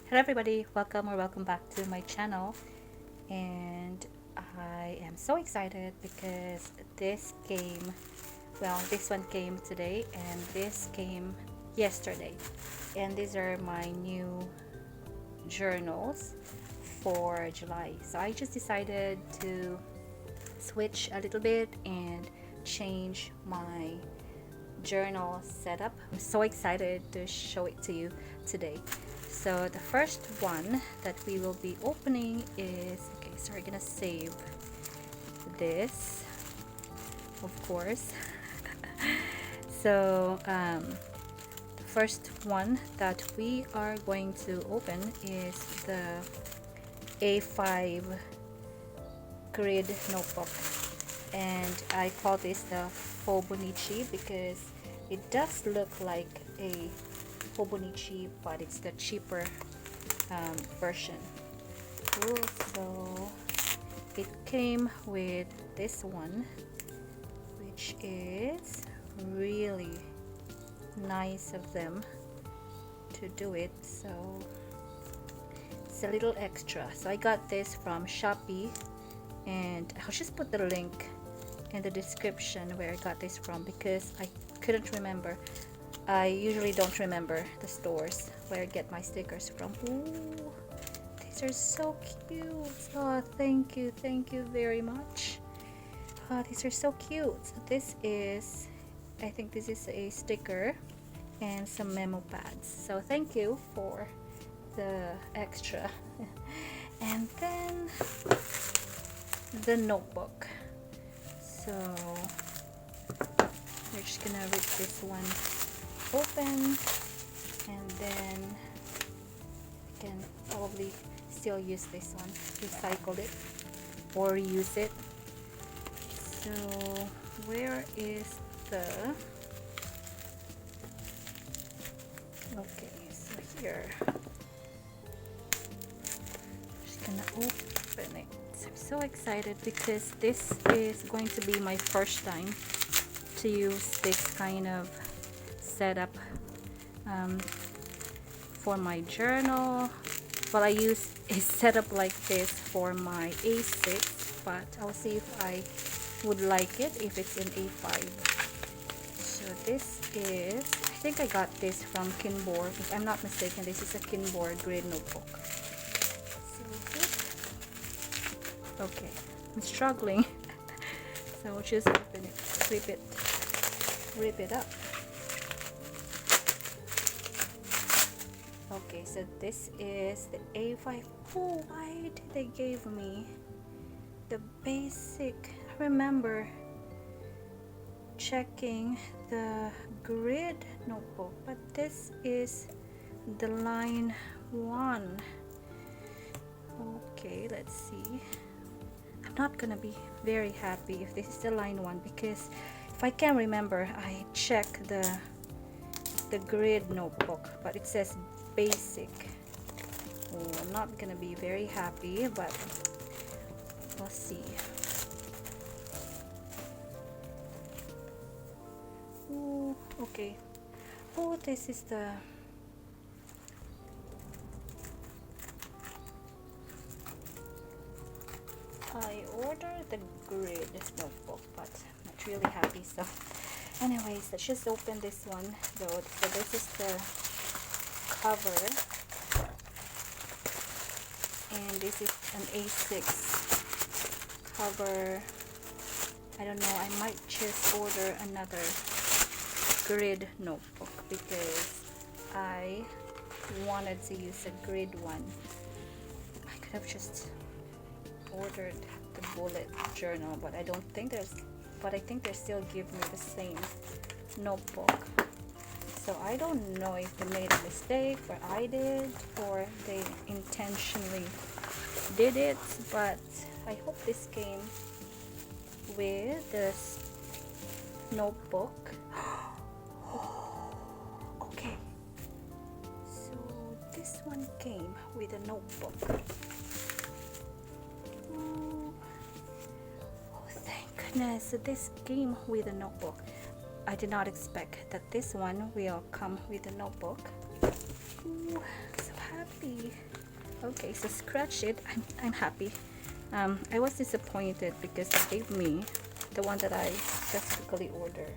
Hello everybody, welcome back to my channel. And I am so excited because this one came today and this came yesterday. And these are my new journals for July. So I just decided to switch a little bit and change my journal setup. I'm so excited to show it to you today. So the first one that we will be opening is, okay, so we're gonna save this, of course. So the first one that we are going to open is the A5 grid notebook, and I call this the Hobonichi because it does look like a Hobonichi, but it's the cheaper version. Ooh, so it came with this one, which is really nice of them to do it. So it's a little extra. So I got this from Shopee, and I'll just put the link in the description where I got this from because I couldn't remember. I usually don't remember the stores where I get my stickers from. Ooh, these are so cute. Oh, thank you very much. Oh, these are so cute. So this is, I think this is a sticker and some memo pads. So thank you for the extra. And then the notebook. So we're just gonna rip this one open, and then I can probably still use this one, recycle it or reuse it. So where is the, okay, so here, just gonna open it. So I'm so excited because this is going to be my first time to use this kind of setup for my journal. Well, I use a setup like this for my A6, but I'll see if I would like it if it's in A5. So this is, I think I got this from Kinbor. If I'm not mistaken, this is a Kinbor grid notebook. So, okay, I'm struggling. So I'll just open it, rip it up. Okay, so this is the A5. Oh, why did they give me the basic? I remember checking the grid notebook, but this is the line 1. Okay, let's see. I'm not gonna be very happy if this is the line 1 because if I can remember, I checked the grid notebook, but it says basic. Oh, I'm not gonna be very happy, but we'll see. Ooh, okay. Oh, this is the, I ordered the grid notebook, but I'm not really happy. So anyways, let's just open this one though. So this is the cover, and this is an A6 cover. I don't know, I might just order another grid notebook because I wanted to use a grid one. I could have just ordered the bullet journal, but I don't think there's, but I think they still give me the same notebook. So I don't know if they made a mistake, or I did, or they intentionally did it, but I hope this came with this notebook. Okay, so this one came with a notebook. Oh, thank goodness. So this came with a notebook. I did not expect that this one will come with a notebook. Ooh, so happy. happy. Okay, so scratch it. I'm happy. I was disappointed because they gave me the one that I specifically ordered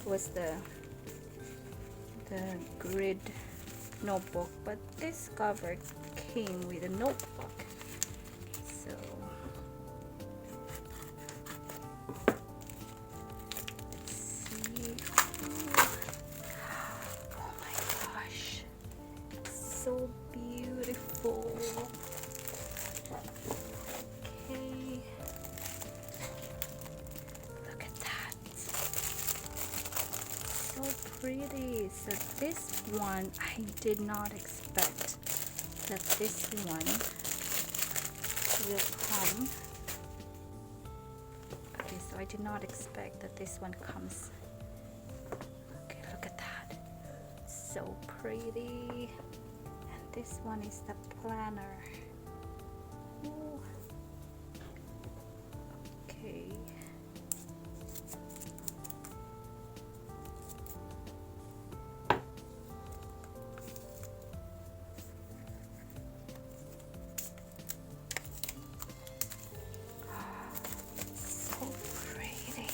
was the grid notebook, but this cover came with a notebook. So let's see. Oh my gosh, so beautiful. Okay, look at that, so pretty. So this one, I did not expect that this one will come. Okay, so I did not expect that this one comes. Okay, look at that, so pretty. And this one is the planner. Ooh. Okay. So pretty.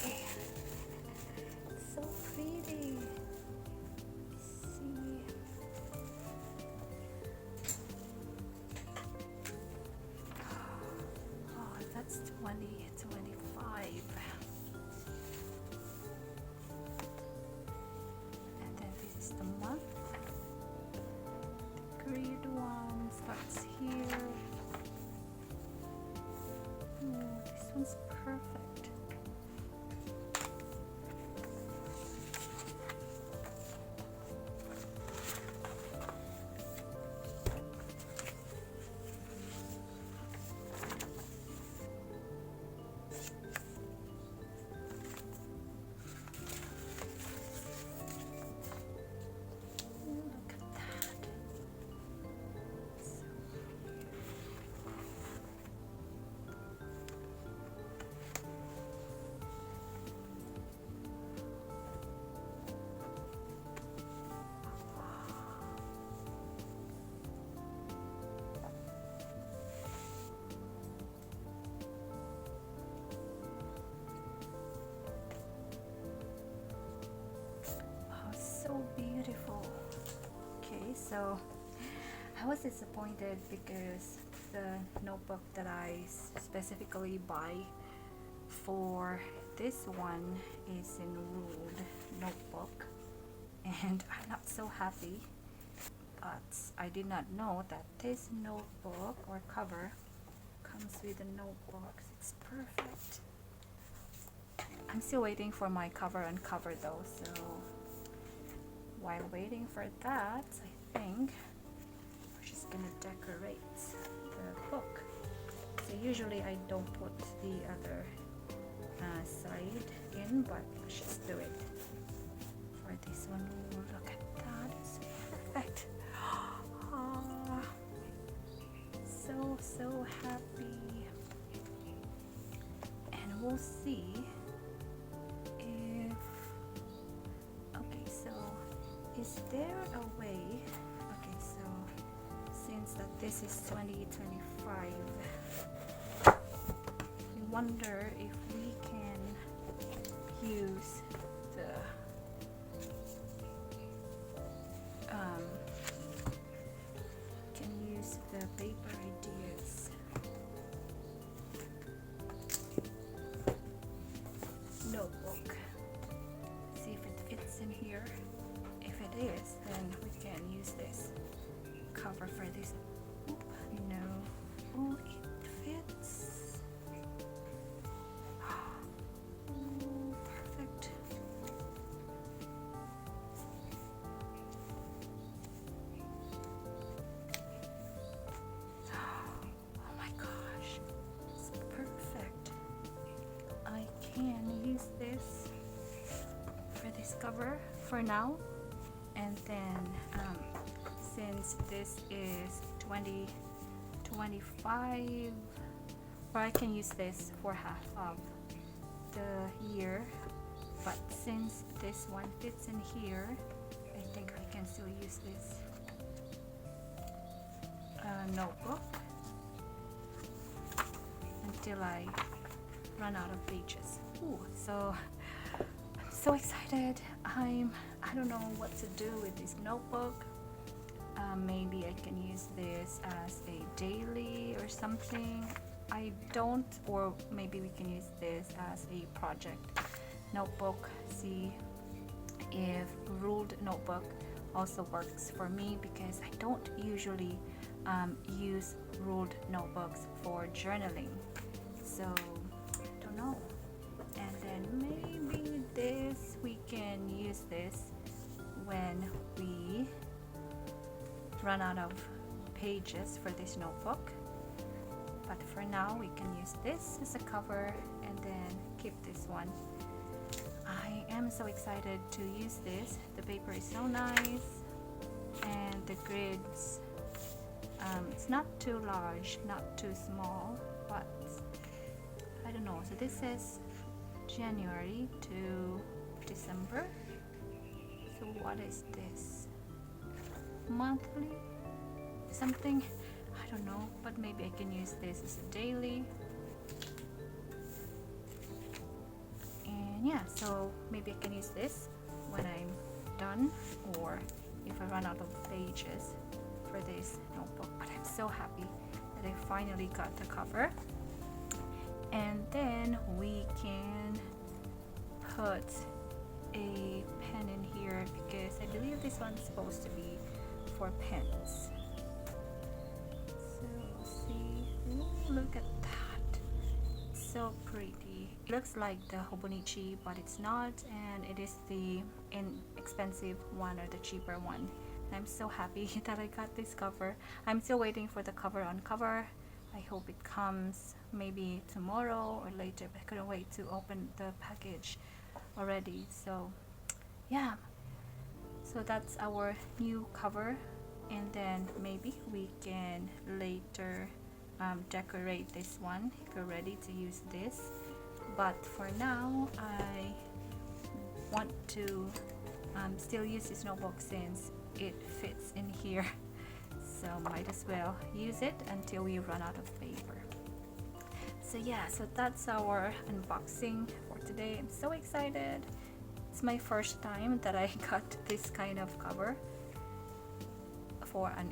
So pretty. See. Oh, that's 2025. And then this is the month. The grade one starts here. Oh, this one's perfect. Look at that. Oh, so beautiful. Okay, so I was disappointed because the notebook that I specifically buy for this one is in ruled notebook, and I'm not so happy. But I did not know that this notebook or cover comes with a notebook. It's perfect. I'm still waiting for my cover and cover though, so while waiting for that, I think we're just gonna decorate the book. So usually I don't put the other side in, but let's just do it for this one. Ooh, look at that, it's perfect. Ah, so happy. And we'll see if, okay, so is there a way, okay, so since that this is 2025, we wonder if we can use the paper ideas notebook. See if it fits in here. If it is, then we can use this cover for this. Oop, no. Oh, it fits. Ooh, perfect. Oh my gosh, it's perfect. I can use this for this cover for now, and then since this is 2025, or I can use this for half of the year, but since this one fits in here, I think I can still use this. notebook until I run out of pages. Ooh, so I'm so excited. I don't know what to do with this notebook. Maybe I can use this as a daily or something. I don't, or maybe we can use this as a project notebook. See if ruled notebook also works for me, because I don't usually use ruled notebooks for journaling. So I don't know. And then maybe this, we can use this when we run out of pages for this notebook. But for now we can use this as a cover and then keep this one. I am so excited to use this. The paper is so nice, and the grids, it's not too large, not too small, but I don't know. So this says January to December. So what is this? Monthly? Something? I don't know, but maybe I can use this as a daily. And yeah, so maybe I can use this when I'm done, or if I run out of pages for this notebook. But I'm so happy that I finally got the cover. And then we can put a pen in here, because I believe this one's supposed to be for pens. So see, ooh, look at that, so pretty. It looks like the Hobonichi, but it's not, and it is the inexpensive one, or the cheaper one. And I'm so happy that I got this cover. I'm still waiting for the cover on cover. I hope it comes maybe tomorrow or later, but I couldn't wait to open the package already. So yeah, so that's our new cover, and then maybe we can later decorate this one if we're ready to use this. But for now I want to still use this notebook since it fits in here, so might as well use it until we run out of paper. So yeah, so that's our unboxing for today. I'm so excited. It's my first time that I got this kind of cover for an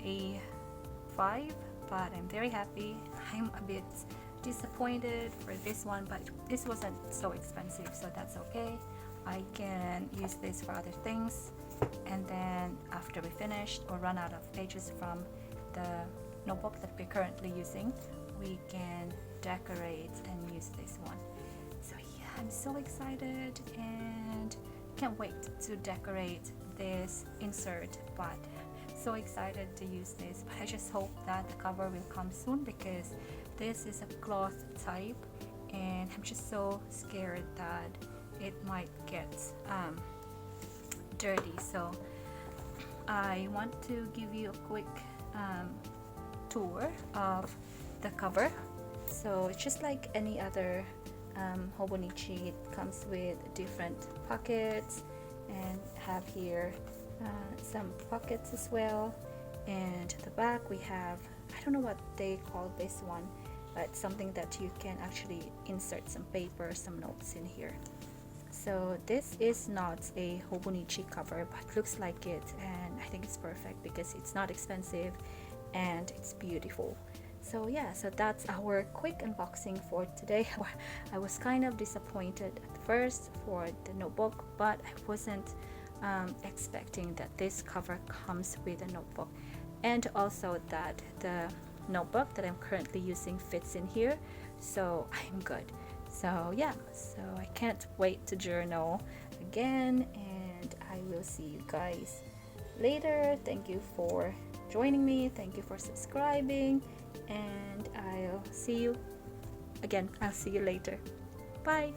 A5, but I'm very happy. I'm a bit disappointed for this one, but this wasn't so expensive, so that's okay. I can use this for other things, and then after we finished or run out of pages from the notebook that we're currently using, we can decorate and use this one. So yeah, I'm so excited and can't wait to decorate this insert, but so excited to use this. But I just hope that the cover will come soon, because this is a cloth type, and I'm just so scared that it might get dirty. So I want to give you a quick tour of the cover. So it's just like any other Hobonichi. It comes with different pockets, and have here some pockets as well. And at the back we have, I don't know what they call this one, but something that you can actually insert some paper, some notes in here. So this is not a Hobonichi cover, but looks like it, and I think it's perfect because it's not expensive and it's beautiful. So yeah, so that's our quick unboxing for today. I was kind of disappointed at first for the notebook, but I wasn't expecting that this cover comes with a notebook, and also that the notebook that I'm currently using fits in here, so I'm good. So yeah, so I can't wait to journal again, and I will see you guys later. Thank you for joining me, thank you for subscribing, and I'll see you again. I'll see you later. Bye.